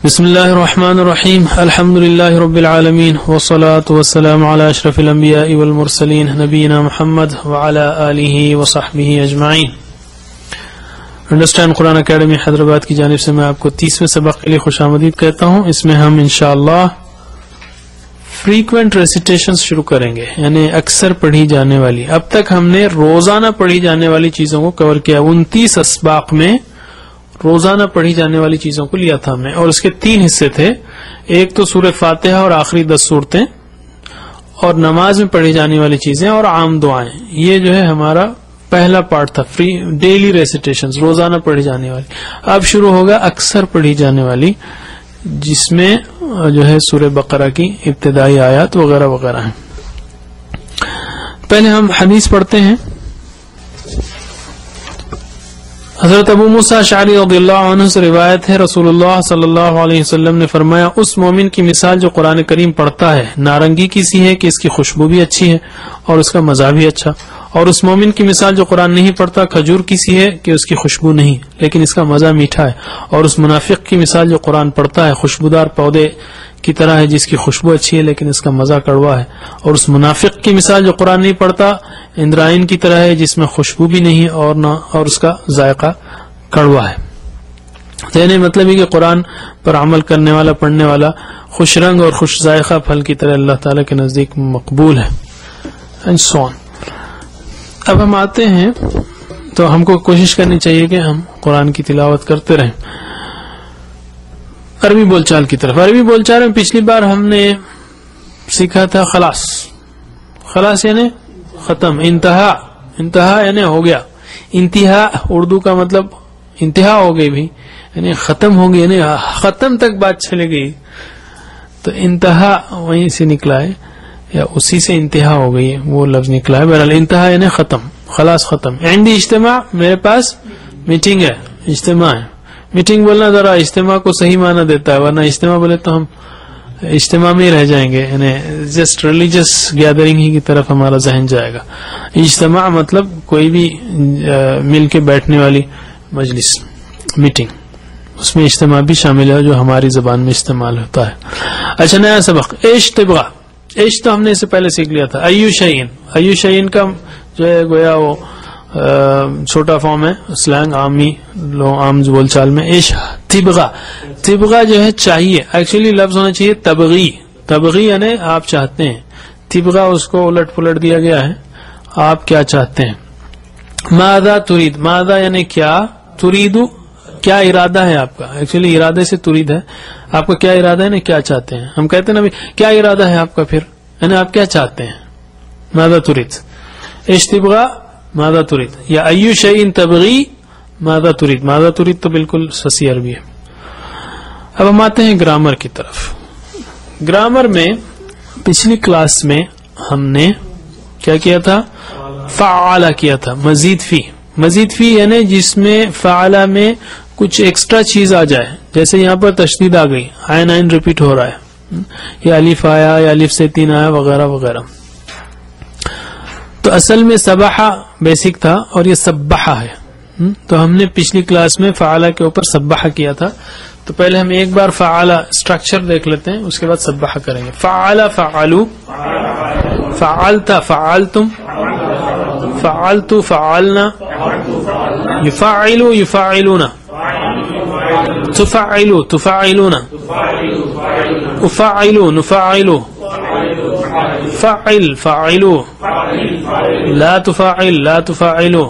بسم اللہ الرحمن الرحیم الحمد للہ رب العالمین والصلاة والسلام علی اشرف الانبیاء والمرسلین نبینا محمد وعلی آلہ وصحبہ اجمعین. انڈرسٹینڈ قرآن اکیڈمی حیدرآباد کی جانب سے میں آپ کو 30ویں سبق کے لیے خوش آمدید کہتا ہوں. اس میں ہم انشاءاللہ فریکوینٹ ریسیٹیشنز شروع کریں گے، یعنی اکثر پڑھی جانے والی. اب تک ہم نے روزانہ پڑھی جانے والی چیزوں کو کور کیا. 29 اسباق میں روزانہ پڑھی جانے والی چیزوں کو لیا تھا ہم نے، اور اس کے 3 حصے تھے. ایک تو سورہ فاتحہ اور آخری 10 سورتیں، اور نماز میں پڑھی جانے والی چیزیں اور عام دعائیں. یہ جو ہے ہمارا پہلا پارٹ تھا، فری ڈیلی ریسیٹیشنز، روزانہ پڑھی جانے والی. اب شروع ہوگا اکثر پڑھی جانے والی، جس میں جو ہے سورہ بقرہ کی ابتدائی آیات وغیرہ وغیرہ ہیں. پہلے ہم حدیث پڑھتے ہیں. حضرت ابو موسیٰ اشعری رضی اللہ عنہ سے روایت ہے، رسول اللہ صلی اللہ علیہ وسلم نے فرمایا، اس مومن کی مثال جو قرآن کریم پڑھتا ہے نارنگی کی سی ہے کہ اس کی خوشبو بھی اچھی ہے اور اس کا مزہ بھی اچھا، اور اس مومن کی مثال جو قرآن نہیں پڑھتا کھجور کی سی ہے کہ اس کی خوشبو نہیں لیکن اس کا مزہ میٹھا ہے، اور اس منافق کی مثال جو قرآن پڑھتا ہے خوشبودار پودے کی طرح ہے جس کی خوشبو اچھی ہے لیکن اس کا مزہ کڑوا ہے، اور اس منافق کی مثال جو قرآن نہیں پڑھتا اندرائن کی طرح ہے جس میں خوشبو بھی نہیں اور اس کا ذائقہ کڑوا ہے. یعنی مطلب یہ کہ قرآن پر عمل کرنے والا، پڑھنے والا خوش رنگ اور خوش ذائقہ پھل کی طرح اللہ تعالیٰ کے نزدیک مقبول ہے. اینڈ سو آن. اب ہم آتے ہیں تو ہم کو کوشش کرنی چاہیے کہ ہم قرآن کی تلاوت کرتے رہیں. عربی بول چال کی طرف. عربی بول چال میں پچھلی بار ہم نے سیکھا تھا خلاص. خلاص یعنی ختم. انتہا یعنی ہو گیا. انتہا اردو کا مطلب انتہا ہو گئی بھی، یعنی ختم ہو گئی، یعنی ختم تک بات چلے گئی. تو انتہا وہیں سے نکلا ہے یا اسی سے انتہا ہو گئی ہے، وہ لفظ نکلا ہے. بہرحال انتہا یعنی ختم، خلاص ختم. عندی اجتماع، میرے پاس میٹنگ ہے، اجتماع ہے. میٹنگ بولنا ذرا اجتماع کو صحیح معنی دیتا ہے، ورنہ اجتماع بولے تو ہم اجتماع میں ہی رہ جائیں گے، یعنی جسٹ ریلیجس گیدرنگ ہی کی طرف ہمارا ذہن جائے گا. اجتماع مطلب کوئی بھی مل کے بیٹھنے والی مجلس، میٹنگ، اس میں اجتماع بھی شامل ہے جو ہماری زبان میں استعمال ہوتا ہے. اچھا، نیا سبق عیش طبغہ. عیش تو ہم نے اس سے پہلے سیکھ لیا تھا. ایو شیئن. ایو شیئن کا جو ہے گویا وہ چھوٹا فارم ہے، سلینگ عامی عام بول چال میں. عیش طبغہ. طبغہ جو ہے چاہیے، ایکچولی لفظ ہونا چاہیے تبغی. تبغی یعنی آپ چاہتے ہیں. طبغہ اس کو الٹ پلٹ دیا گیا ہے، آپ کیا چاہتے ہیں. ماذا ترید. ماذا یعنی کیا، تریدو کیا ارادہ ہے آپ کا. ایکچولی ارادے سے ترید ہے. آپ کا کیا ارادہ ہے نا، کیا چاہتے ہیں. ہم کہتے ہیں نا کیا ارادہ ہے آپ کا، پھر یعنی آپ کیا چاہتے ہیں. ماذا ترید. عیش طبغہ ماذا ترید، یا ایو شیئن تبغی ماذا ترید. ماذا ترید تو بالکل فصیح عربی ہے. اب ہم آتے ہیں گرامر کی طرف. گرامر میں پچھلی کلاس میں ہم نے کیا کیا تھا، فعال کیا تھا. مزید فی. مزید فی یعنی جس میں فعال میں کچھ ایکسٹرا چیز آ جائے، جیسے یہاں پر تشدید آ گئی، عین عین ریپیٹ ہو رہا ہے، یا الف آیا یا الف سے 3 آیا وغیرہ وغیرہ. تو اصل میں سبحہ بیسک تھا اور یہ سبحہ ہے. تو ہم نے پچھلی کلاس میں فعالہ کے اوپر سبحہ کیا تھا. تو پہلے ہم ایک بار فعالہ اسٹرکچر دیکھ لیتے ہیں، اس کے بعد سبحہ کریں گے. فعالہ فعلو، فعلتا فعلتم، فعلتو فعلنا، یفعلو یفعلون، تفعلو تفعلون، افعلو نفعلو، فعل فعلو، لا تفعل لا تفعلو،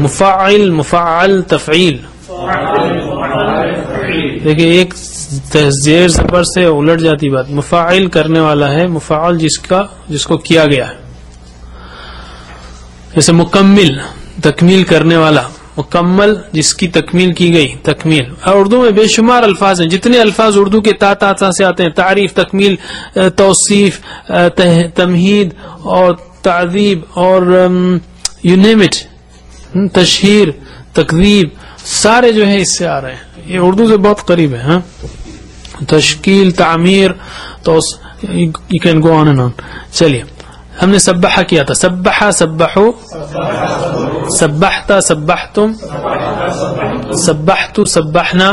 مفعل مفعل تفعیل. دیکھیں ایک زیر زبر سے الٹ جاتی بات. مفعل کرنے والا ہے، مفعل جس کو کیا گیا ہے. جیسے مکمل تکمیل کرنے والا، مکمل جس کی تکمیل کی گئی، تکمیل. اور اردو میں بے شمار الفاظ ہیں. جتنے الفاظ اردو کے تا سے آتے ہیں، تعریف، تکمیل، توصیف، تمہید اور تعذیب اور یو نیم اٹ، تشہیر، تکذیب، سارے جو ہے اس سے آ رہے ہیں. یہ اردو سے بہت قریب ہے. ہاں، تشکیل، تعمیر، تو you can go on and on. چلیے ہم نے سبحہ کیا تھا. سبحہ سبحو، سبحتا سبحتم، سبحت سبحنا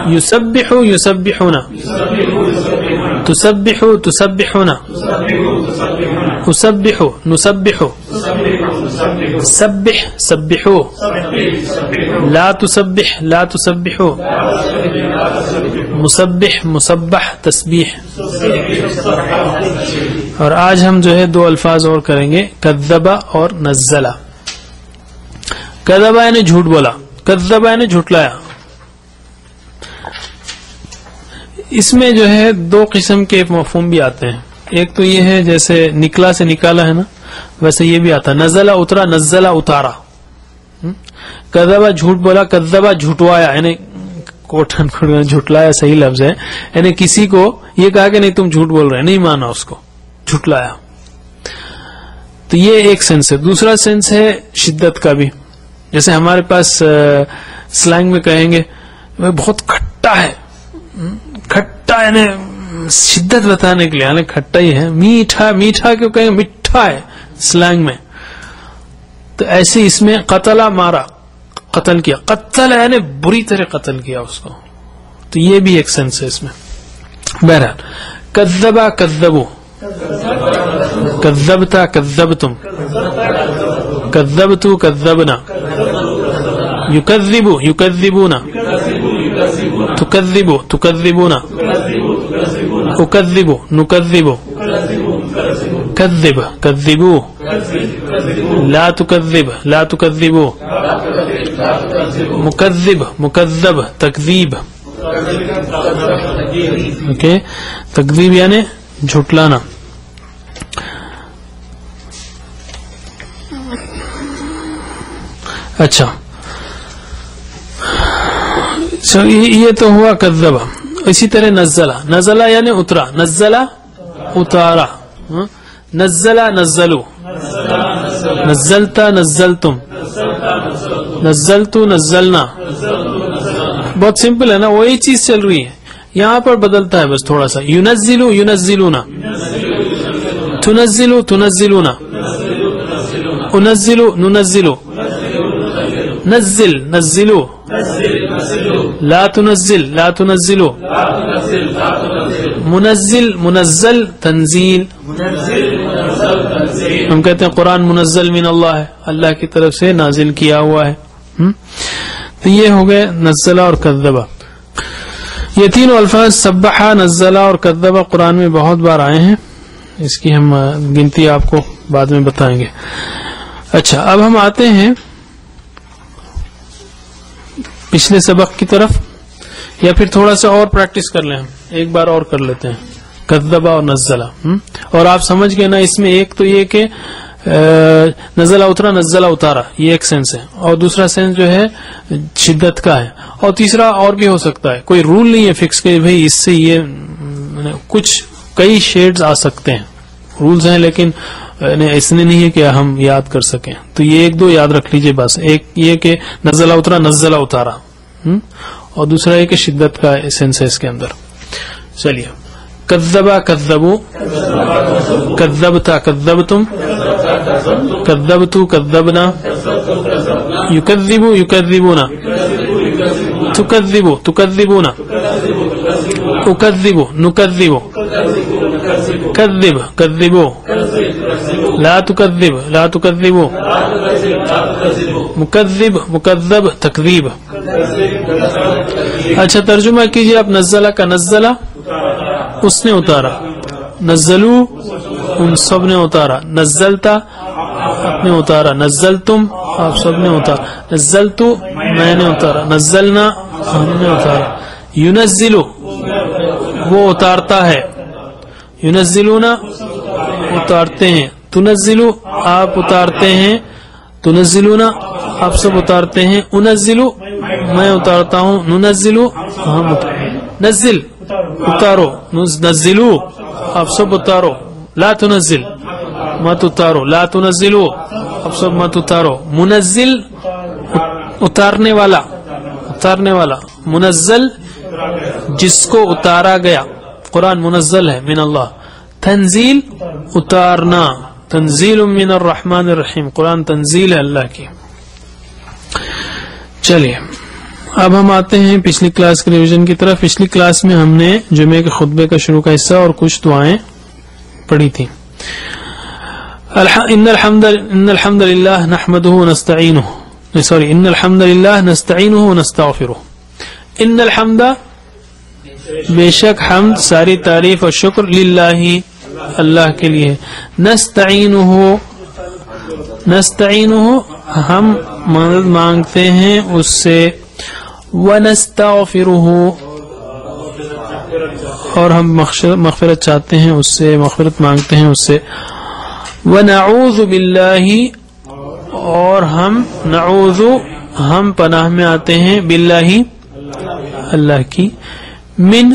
يسبح يسبحون تسبح تسبحون أسبح نسبح سبح سبحوا لا تسبح لا تسبحوا مسبح مسبح تسبیح. اور آج ہم جو ہے 2 الفاظ اور کریں گے، کذبا اور نزلہ. کذبا یعنی جھوٹ بولا، کذبا یعنی جھٹلایا. اس میں جو ہے 2 قسم کے مفہوم بھی آتے ہیں. ایک تو یہ ہے جیسے نکلا سے نکالا ہے نا، ویسے یہ بھی آتا ہے نزلہ اترا، نزلہ اتارا. کذبا جھوٹ بولا، کذبا جھٹوایا، یعنی کوٹن جھٹلایا صحیح لفظ ہے. یعنی کسی کو یہ کہا کہ نہیں تم جھوٹ بول رہے، نہیں مانا اس کو، جھٹلایا. تو یہ ایک سینس ہے. دوسرا سینس ہے شدت کا بھی. جیسے ہمارے پاس سلینگ میں کہیں گے بہت کھٹا ہے، کھٹا یعنی شدت بتانے کے لیے، یعنی کھٹا ہی ہے. میٹھا، میٹھا کیوں کہیں گے؟ میٹھا ہے سلینگ میں. تو ایسے اس میں قتلا مارا، قتل کیا، قتل یعنی بری طرح قتل کیا اس کو. تو یہ بھی ایک سینس ہے اس میں. بہرحال کذبا کذبو، کذبتا کذبتم، کذبتو کذبنا، یکذبو یکذبون، تکذبو تکذبون، اکذبو نکذبو، کذب کذبو، لا تکذب لا تکذبو، مکذب مکذب تکذیب. اوکے، تکذیب یعنی جھٹلانا. اچھا، یہ تو ہوا کذبا. اسی طرح نزلہ، نزلہ یعنی اترا، نزلہ اتارا، نزلہ نزلو، نزلتا نزلتم، نزلتو نزلنا. بہت سمپل ہے نا، وہی چیز چل رہی ہے، یہاں پر بدلتا ہے بس تھوڑا سا. ينزلو ينزلون، تنزلو تنزلون، انزلو ننزلو، نزل نزلو، لا تنزل لا تنزلو، منزل منزل تنزیل. ہم کہتے ہیں قرآن منزل من اللہ ہے، اللہ کی طرف سے نازل کیا ہوا ہے. تو یہ ہو گئے نزلہ اور کذبہ. یہ تینوں الفاظ سبحہ، نزلہ اور کذبہ قرآن میں بہت بار آئے ہیں. اس کی ہم گنتی آپ کو بعد میں بتائیں گے. اچھا، اب ہم آتے ہیں پچھلے سبق کی طرف، یا پھر تھوڑا سا اور پریکٹس کر لیں. ہم ایک بار اور کر لیتے ہیں کذبہ اور نزلہ. اور آپ سمجھ گئے نا، اس میں ایک تو یہ کہ نزلہ اترا، نزلہ اتارا، یہ ایک سینس ہے. اور دوسرا سینس جو ہے شدت کا ہے. اور تیسرا اور بھی ہو سکتا ہے، کوئی رول نہیں ہے فکس کہ بھئی اس سے یہ کچھ کئی شیڈز آ سکتے ہیں. رولز ہیں لیکن اس نے نہیں ہے کہ ہم یاد کر سکیں. تو یہ 1-2 یاد رکھ لیجئے بس. ایک یہ کہ نزلہ اترا، نزلہ اتارا، اور دوسرا یہ کہ شدت کا سینس ہے اس کے اندر. چلیے، کذبا کذبو، کذبتا کذبتم، کذبتو کذبنا، یکذبو یکذبون، تکذبو تکذبون، اکذبو نکذبو، کذب کذبو، لا تکذب لا تکذبو، مکذب مکذب تکذیب. اچھا، ترجمہ کیجیے آپ. نزلہ کا نزلہ اس نے اتارا، نزلو ان سب نے اتارا، نزلتا آپ نے اتارا، نزلتم آپ سب نے اتارا، نزلتو میں نے اتارا، نزلنا ہم نے اتارا. ينزلو وہ اتارتا ہے، ينزلون اتارتے ہیں، تنزلو آپ اتارتے ہیں، تنزلون آپ سب اتارتے ہیں، انزلو میں اتارتا ہوں، ننزلو ہم نزل اتارو، نزلو آپ سب اتارو، لا تنزل مت اتارو، لا تنزلو آپ سب مت اتارو. منزل اتارنے والا، اتارنے والا. منزل جس کو اتارا گیا، قرآن منزل ہے من اللہ. تنزیل اتارنا، تنزیل من الرحمن الرحیم، قرآن تنزیل ہے اللہ کی. چلیے اب ہم آتے ہیں پچھلی کلاس کے ریویژن کی طرف. پچھلی کلاس میں ہم نے جمعے کے خطبے کا شروع کا حصہ اور کچھ دعائیں پڑھی تھیں. ان الحمد للہ نحمده ونستعینه ان الحمد للہ نستعینه ونستغفره. ان الحمد بے شک حمد ساری تعریف اور شکر للہ اللہ کے لیے. نستعینه ہم مدد مانگتے ہیں اس سے. ونستغفره اور ہم مغفرت چاہتے ہیں اس سے, مغفرت مانگتے ہیں اس سے. ونعوذ باللہ اور ہم پناہ میں آتے ہیں باللہ اللہ کی. من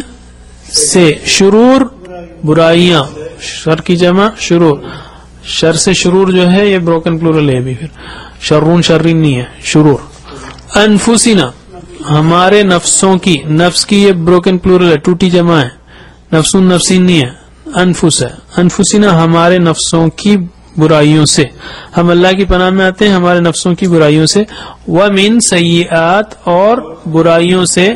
سے شرور برائیاں, شر کی جمع شرور, شر سے شرور جو ہے یہ بروکن پلورل ہے بھی, پھر شرون شرین نہیں ہے, شرور. انفسنا ہمارے نفسوں کی, نفس کی یہ بروکن پلورل ہے, ٹوٹی جمع ہے, نفسون نفسین نہیں ہے, انفس ہے. انفسنا ہمارے نفسوں کی برائیوں سے, ہم اللہ کی پناہ میں آتے ہیں ہمارے نفسوں کی برائیوں سے. ومن سیئات اور برائیوں سے.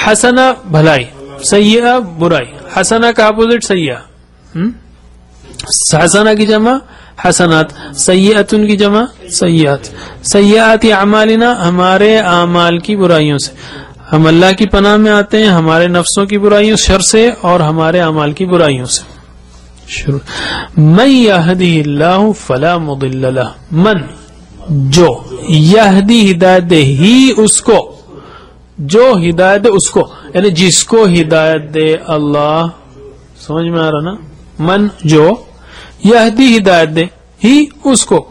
حسنہ بھلائی, سیئہ برائی, حسنہ کا اپوزٹ سیئہ, حسنہ کی جمع حسنات, سیئتن کی جمع سیئات. سیئات اعمالنا ہمارے اعمال کی برائیوں سے, ہم اللہ کی پناہ میں آتے ہیں ہمارے نفسوں کی برائیوں شر سے اور ہمارے اعمال کی برائیوں سے. شروع. من یہدہ اللہ فلا مضل لہ, من جو, یہدی ہدایت دے, ہی اس کو, جو ہدایت دے اس کو, یعنی جس کو ہدایت دے اللہ. سمجھ میں آ رہا نا؟ من جو, یہدی ہدایت دے, ہی اس کو,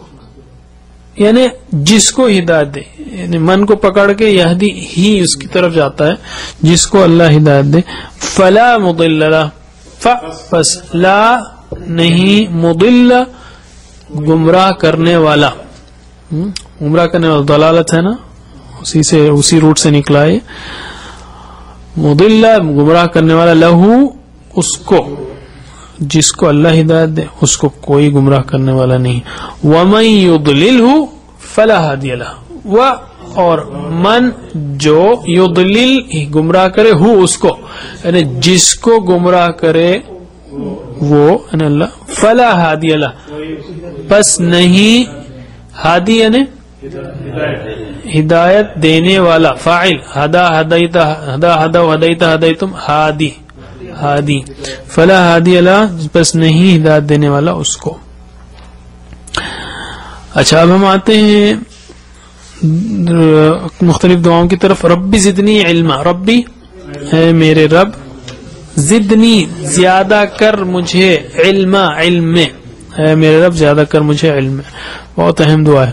یعنی جس کو ہدایت دے, یعنی من کو پکڑ کے یہدی ہی اس کی طرف جاتا ہے جس کو اللہ ہدایت دے. فلا مضل لہ, پس لا نہیں, مضل گمراہ کرنے والا, گمراہ کرنے والا دلالت ہے نا, اسی روٹ سے نکلا ہے. مضل گمراہ کرنے والا, لہو اس کو, جس کو اللہ ہدایت دے اس کو کوئی گمراہ کرنے والا نہیں. ومن یضللہ فلا ہادی لہ, و اور من جو, یضلل گمراہ کرے, ہو اس کو, یعنی جس کو گمراہ کرے وہ, یعنی اللہ. فلا ہادی لہ پس نہیں, ہادی یعنی ہدایت دینے والا, فاعل ہدا ہدیتا, ہدا ہدا ہدیتا ہدیتم, ہادی ہادی. فلا ہادی لہ پس نہیں ہدایت دینے والا اس کو. اچھا اب ہم آتے ہیں مختلف دعاؤں کی طرف. ربی زدنی علما, ربی ہے میرے رب, زدنی زیادہ کر مجھے, علما علم میں, ہے میرے رب زیادہ کر مجھے علم میں. بہت اہم دعا ہے.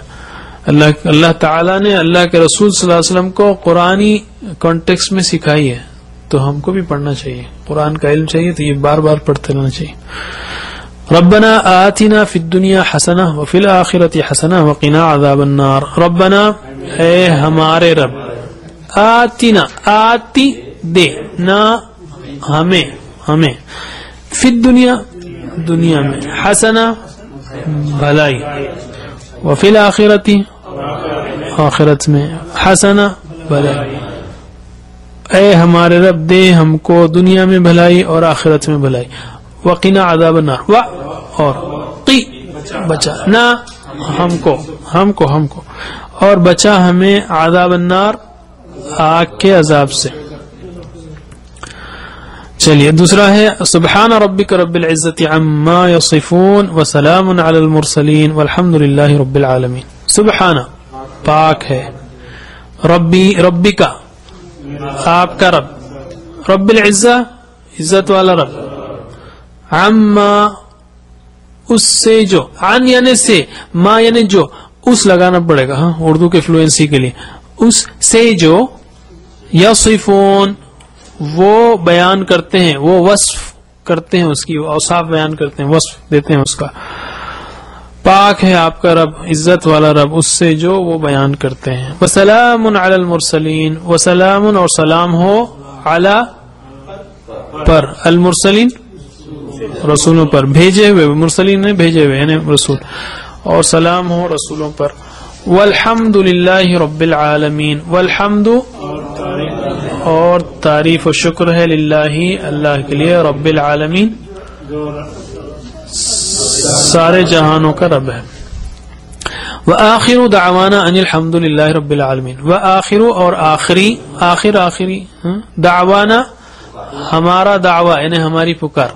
اللہ تعالیٰ نے اللہ کے رسول صلی اللہ علیہ وسلم کو قرآنی کانٹیکسٹ میں سکھائی ہے, تو ہم کو بھی پڑھنا چاہیے. قرآن کا علم چاہیے تو یہ بار بار پڑھتے رہنا چاہیے. ربنا آتنا فی الدنیا حسنہ وفی الآخرۃ حسنہ وقنا عذاب النار. ربنا اے ہمارے رب, آتنا آتی دے, نا ہمیں, ہمیں, فی الدنیا دنیا میں, حسنہ بھلائی, وفی الآخرۃ آخرت میں, حسنہ بھلائی. اے ہمارے رب دے ہم کو دنیا میں بھلائی اور آخرت میں بھلائی. وقنا عذاب النار, و اور قی بچا, نہ ہم کو اور بچا ہمیں عذاب النار آگ کے عذاب سے. چلیے دوسرا ہے سبحان ربک رب العزت عما یصفون وسلام علی المرسلین والحمد للہ رب العالمین. سبحان پاک ہے, ربی کا آپ کا رب, رب العزہ عزت والا رب, عما اس سے جو, عن یعنی سے, ما یعنی جو, اس لگانا پڑے گا ہاں اردو کے فلوئنسی کے لیے, اس سے جو, یصفون وہ بیان کرتے ہیں, وہ وصف کرتے ہیں اس کی, اوصاف بیان کرتے ہیں, وصف دیتے ہیں اس کا. پاک ہے آپ کا رب, عزت والا رب, اس سے جو وہ بیان کرتے ہیں. وسلام علی المرسلین, وسلام اور سلام ہو, علی پر, المرسلین رسولوں پر, بھیجے ہوئے, مرسلین نے بھیجے ہوئے یعنی رسول, اور سلام ہو رسولوں پر. والحمد للہ رب العالمین. والحمد اور تعریف و شکر ہے للہ اللہ کے لیے رب العالمین سارے جہانوں کا رب ہے. وآخر دعوانا ان الحمد للہ رب العالمین. وآخر اور آخری دعوانا ہمارا دعویٰ یعنی ہماری پکار،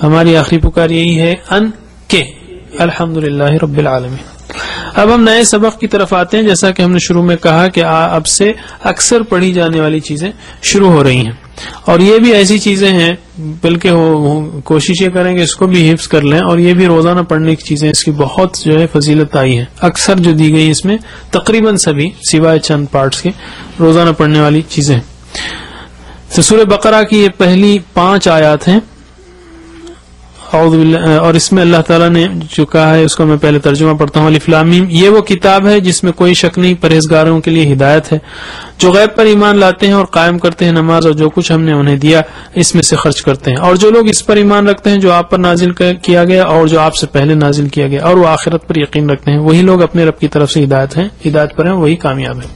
ہماری آخری پکار یہی ہے ان کے الحمد للہ رب العالمین. اب ہم نئے سبق کی طرف آتے ہیں. جیسا کہ ہم نے شروع میں کہا کہ اب سے اکثر پڑھی جانے والی چیزیں شروع ہو رہی ہیں، اور یہ بھی ایسی چیزیں ہیں بلکہ کوشش یہ کریں کہ اس کو بھی حفظ کر لیں، اور یہ بھی روزانہ پڑھنے کی چیزیں، اس کی بہت جو ہے فضیلت آئی ہے. اکثر جو دی گئی اس میں تقریباً سبھی سوائے چند پارٹس کے روزانہ پڑھنے والی چیزیں. تو سورہ بقرہ کی یہ پہلی 5 آیات ہیں. اعوذ باللہ، اور اس میں اللہ تعالیٰ نے جو کہا ہے اس کو میں پہلے ترجمہ پڑھتا ہوں. الف لام میم، یہ وہ کتاب ہے جس میں کوئی شک نہیں، پرہیزگاروں کے لیے ہدایت ہے جو غیب پر ایمان لاتے ہیں اور قائم کرتے ہیں نماز، اور جو کچھ ہم نے انہیں دیا اس میں سے خرچ کرتے ہیں. اور جو لوگ اس پر ایمان رکھتے ہیں جو آپ پر نازل کیا گیا اور جو آپ سے پہلے نازل کیا گیا، اور وہ آخرت پر یقین رکھتے ہیں، وہی لوگ اپنے رب کی طرف سے ہدایت پر ہیں، وہی کامیاب ہیں.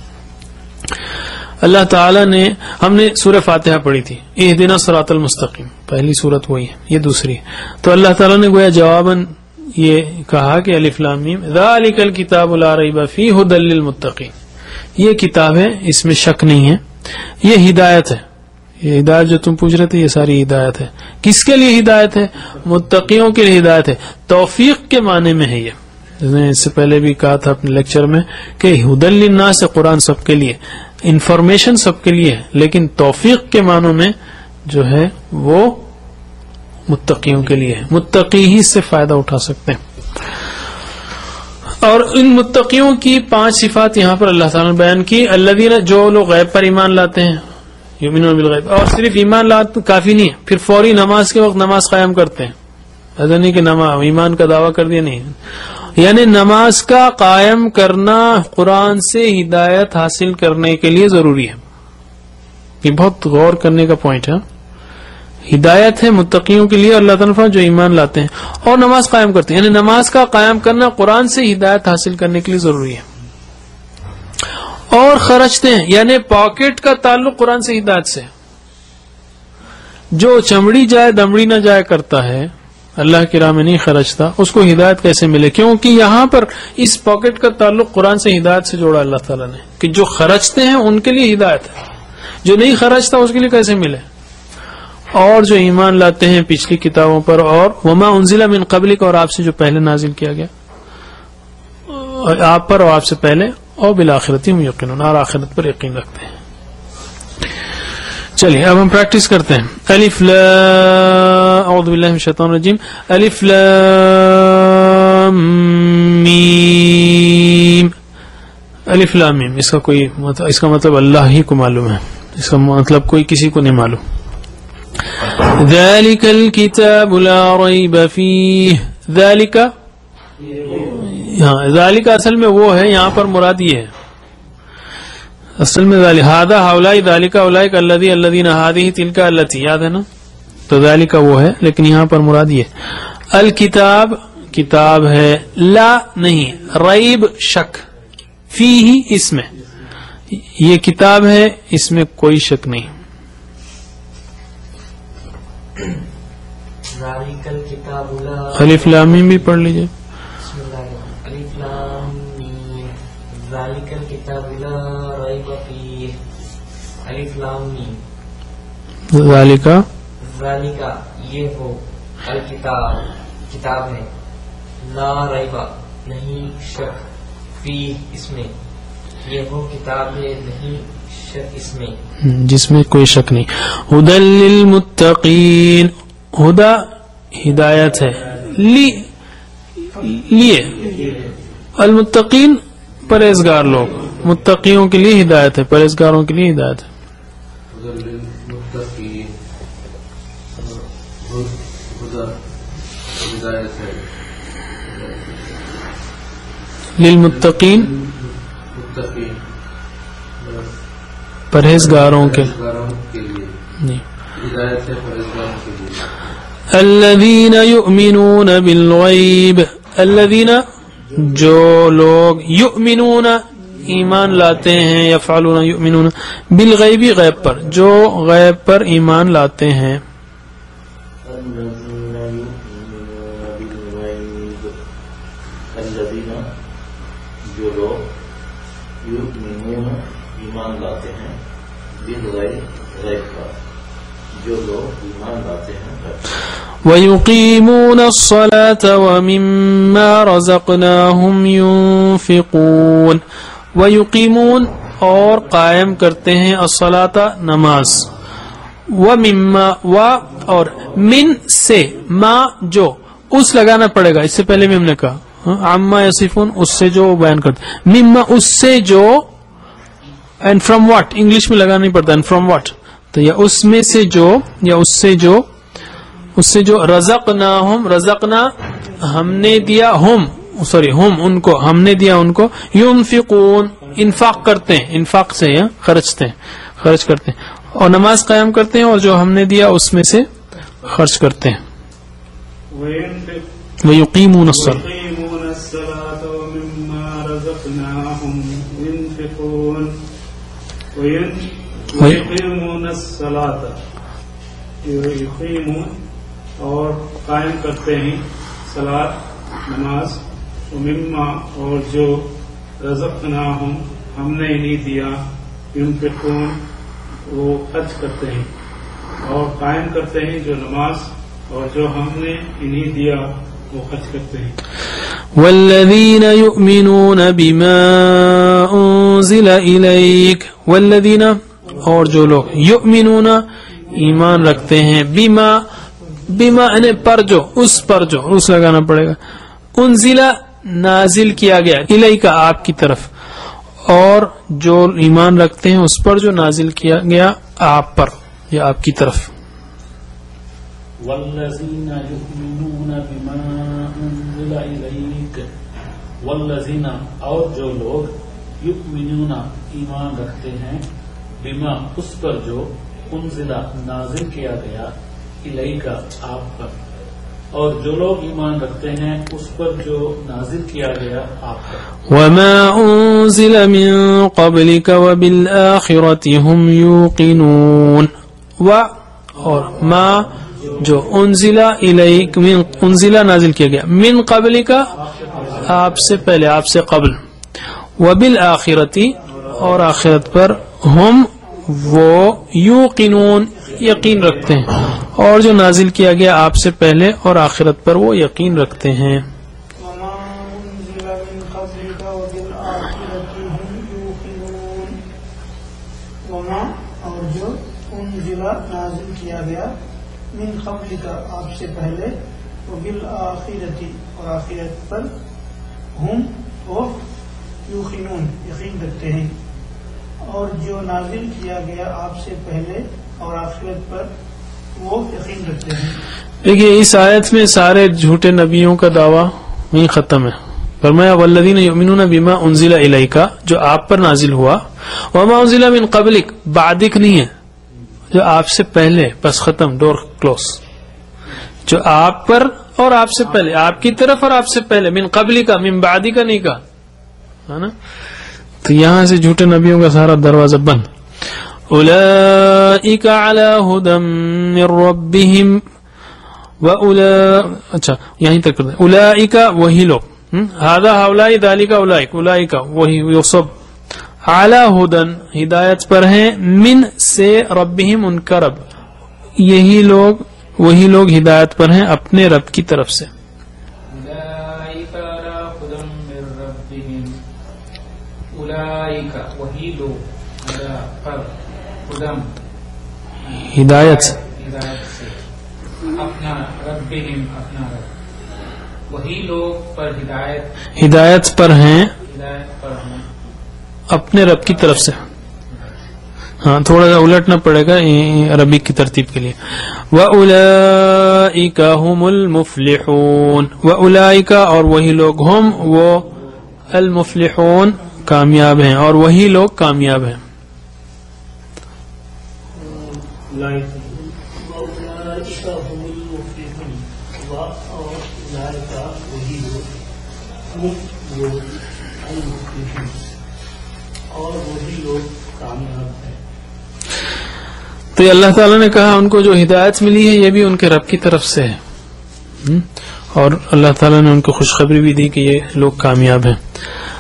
اللہ تعالیٰ نے، ہم نے سورہ فاتحہ پڑھی تھی، اہدنا الصراط المستقیم، پہلی سورت وہی ہے، یہ دوسری ہے. تو اللہ تعالیٰ نے گویا جواباً یہ کہا کہ الف لام میم ذالک الکتاب لا ریب فیہ ھدی للمتقین، یہ کتاب ہے اس میں شک نہیں ہے، یہ ہدایت ہے. یہ ہدایت جو تم پوچھ رہے تھے یہ ساری ہدایت ہے. کس کے لیے ہدایت ہے؟ متقیوں کے لیے ہدایت ہے. توفیق کے معنی میں ہے. یہ میں اس سے پہلے بھی کہا تھا اپنے لیکچر میں کہ ھدی للناس قرآن سب کے لیے، انفارمیشن سب کے لیے ہے، لیکن توفیق کے معنوں میں جو ہے وہ متقیوں کے لیے ہے. متقی ہی اس سے فائدہ اٹھا سکتے ہیں. اور ان متقیوں کی 5 صفات یہاں پر اللہ تعالیٰ نے بیان کی. الذین، جو لوگ غیب پر ایمان لاتے ہیں، یؤمنون بالغیب، اور صرف ایمان لاتے کافی نہیں ہے، پھر فوری نماز کے وقت نماز قائم کرتے ہیں. ایسا نہیں کہ ایمان کا دعویٰ کر دیا، نہیں، یعنی نماز کا قائم کرنا قرآن سے ہدایت حاصل کرنے کے لیے ضروری ہے. یہ بہت غور کرنے کا پوائنٹ ہے. ہدایت ہے متقیوں کے لیے، اللہ تعالیٰ جو ایمان لاتے ہیں اور نماز قائم کرتے ہیں، یعنی نماز کا قائم کرنا قرآن سے ہدایت حاصل کرنے کے لیے ضروری ہے. اور خرچتے ہیں، یعنی پاکٹ کا تعلق قرآن سے ہدایت سے. جو چمڑی جائے دمڑی نہ جائے کرتا ہے، اللہ کی راہ میں نہیں خرچتا، اس کو ہدایت کیسے ملے؟ کیونکہ یہاں پر اس پاکٹ کا تعلق قرآن سے ہدایت سے جوڑا اللہ تعالیٰ نے کہ جو خرچتے ہیں ان کے لیے ہدایت ہے، جو نہیں خرچتا اس کے لیے کیسے ملے؟ اور جو ایمان لاتے ہیں پچھلی کتابوں پر، اور وما انزل من قبلک، اور آپ سے جو پہلے نازل کیا گیا، آپ پر اور آپ سے پہلے، اور بالآخرۃ ہم یقینون، اور آخرت پر یقین رکھتے ہیں. چلیے اب ہم پریکٹس کرتے ہیں. الف لام، اعوذ باللہ من الشیطان الرجیم، الف لام میم. الف لام میم، اس کا مطلب اللہ ہی کو معلوم ہے، اس کا مطلب کوئی کسی کو نہیں معلوم. ذالک الکتاب لا ریب فیہ، ذالک، ہاں ذالک اصل میں وہ ہے، یہاں پر مراد یہ ہے اصل میں ہذا ہؤلاء ذالک اولئک الذی الذین ہذہ تلک التی، یاد ہے نا؟ تو ذالک وہ ہے، لیکن یہاں پر مراد یہ الکتاب، کتاب ہے، لا نہیں، ریب شک، فیہ اس میں، یہ کتاب ہے اس میں کوئی شک نہیں. الف لام میم بھی پڑھ لیجئے. الف لام میم ذالک الکتاب لا ریب فیہ، الف لام میم ذالک یہ ہو، الکتاب کتاب ہے، لا ریب نہیں شک، فیہ اس میں، یہ وہ کتاب ہے نہیں شک اس میں، جس میں کوئی شک نہیں. ھدی للمتقین، ہدا ہدایت ہے، لیے، المتقین پرہیزگار لوگ، متقیوں کے لیے ہدایت ہے، پرہیزگاروں کے لیے ہدایت ہے. للمتقین پرہیزگاروں کے لیے. الذین یؤمنون بالغیب، الذین جو لوگ یؤمنون ایمان لاتے ہیں، یفعلون یؤمنون بالغیب غیب پر، جو غیب پر ایمان لاتے ہیں. الذین جو لوگ یؤمنون ایمان لاتے ہیں بالغیب غیب پر، جو لوگ ایمان لاتے ہیں غیب پر. وَيُقِيمُونَ الصَّلَاةَ وَمِمَّا رَزَقْنَاهُمْ يُنْفِقُونَ. وَيُقِيمُونَ اور قائم کرتے ہیں الصلاۃ نماز، وَمِمَّا و اور من سے، ما جو اس لگانا پڑے گا، اس سے پہلے بھی ہم نے کہا عما یصفون اس سے جو بیان کرتے، مما اس سے جو، اینڈ فرام واٹ انگلش میں لگانا نہیں پڑتا، اینڈ فرام واٹ تو یا اس میں سے جو، یا اس سے جو رزقناہم، رزقنا ہم نے دیا، ہم ان کو ہم نے دیا ان کو، ينفقون انفاق کرتے ہیں، انفاق سے خرچ کرتے ہیں، اور نماز قائم کرتے ہیں، اور جو ہم نے دیا اس میں سے خرچ کرتے ہیں. وَيُقِيمُونَ الصَّلَاةَ وَمِمَّا رَزَقْنَاهُمْ يُنْفِقُونَ. وَيُقِيمُونَ الصَّلَاةَ یقیمون اور قائم کرتے ہیں صلاۃ نماز، ومما اور جو رزقناہم ہم نے انہیں دیا، ينفقون وہ خرچ کرتے ہیں، اور قائم کرتے ہیں جو نماز، اور جو ہم نے انہیں دیا وہ خرچ کرتے ہیں. والذین یؤمنون بما انزل الیک، والذین اور جو لوگ یؤمنون ایمان رکھتے ہیں، بما یعنی پر جو، اس پر جو، اس لگانا پڑے گا، انزل نازل کیا گیا، الیک آپ کی طرف، اور جو ایمان رکھتے ہیں اس پر جو نازل کیا گیا آپ پر یا آپ کی طرف. والذین یؤمنون بما انزل الیک، والذین اور جو لوگ یؤمنون ایمان رکھتے ہیں، بما اس پر جو، انزل نازل کیا گیا، الیک آپ پر، اور جو لوگ ایمان رکھتے ہیں اس پر جو نازل کیا گیا آپ پر. وما انزل من قبلك وبالآخرة هم يوقنون. اور ما جو انزل الیک، من انزل نازل کیا گیا، من قبلك آپ سے پہلے، آپ سے قبل، وبالآخرة اور آخرت پر، ہم وہ یوقنون یقین رکھتے ہیں، اور جو نازل کیا گیا آپ سے پہلے اور آخرت پر وہ یقین رکھتے ہیں. وما انزل من قبلك وبالآخرة هم يوقنون. وما اور جو انزل نازل کیا گیا، من قبلك آپ سے پہلے، وبالآخرة اور آخرت پر، ہم وہ یوقنون یقین رکھتے ہیں، اور جو نازل کیا گیا آپ سے پہلے اور آخرت پر وہ یقین رکھتے ہیں. دیکھیے اس آیت میں سارے جھوٹے نبیوں کا دعویٰ وہیں ختم ہے. فرمایا والذین یؤمنون بما انزل الیک جو آپ پر نازل ہوا، وما انزل من قبلک بعدک نہیں ہے، جو آپ سے پہلے، بس ختم، ڈور کلوز. جو آپ پر اور آپ سے پہلے، آپ کی طرف اور آپ سے پہلے، من قبلک من بعدک نہیں کہا ہے نا. تو یہاں سے جھوٹے نبیوں کا سارا دروازہ بند. اولئک علی ھدی من ربہم اچھا یہیں تک کرتے ہیں. اولئک وہی لوگ، ھذا ہؤلاء ذالک اولئک، اولئک وہی وہ سب، علی ھدی ہدایت پر ہیں، من سے ربہم ان کا رب، یہی لوگ وہی لوگ ہدایت پر ہیں اپنے رب کی طرف سے. وہی لوگ پر خدم ہدایت سے اپنا ربہم اپنا رب، وہی لوگ پر ہدایت پر ہیں ہدایت پر ہیں اپنے رب کی طرف سے. ہاں تھوڑا سا الٹنا پڑے گا عربی کی ترتیب کے لیے. وَأُولَئِكَ هُمُ الْمُفْلِحُونَ. وَأُولَئِكَ اور وہی لوگ، ہم وہ، المفلحون کامیاب ہیں، اور وہی لوگ کامیاب ہیں. وہ المفلحون، اور وہی لوگ کامیاب ہیں۔ تو یہ اللہ تعالیٰ نے کہا ان کو جو ہدایت ملی ہے یہ بھی ان کے رب کی طرف سے ہے، اور اللہ تعالیٰ نے ان کو خوشخبری بھی دی کہ یہ لوگ کامیاب ہیں۔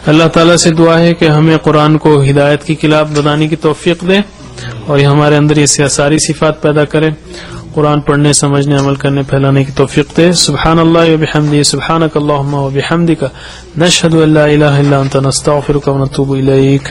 اللہ تعالیٰ سے دعا ہے کہ ہمیں قرآن کو ہدایت کی کتاب بنانے کی توفیق دے اور یہ ہمارے اندر یہ ساری صفات پیدا کرے، قرآن پڑھنے، سمجھنے، عمل کرنے، پھیلانے کی توفیق دے۔ سبحان اللہ و بحمدہ، سبحانک اللہم و بحمدک، نشہد ان لا الہ الا انت، نستغفرک و نتوب الیک۔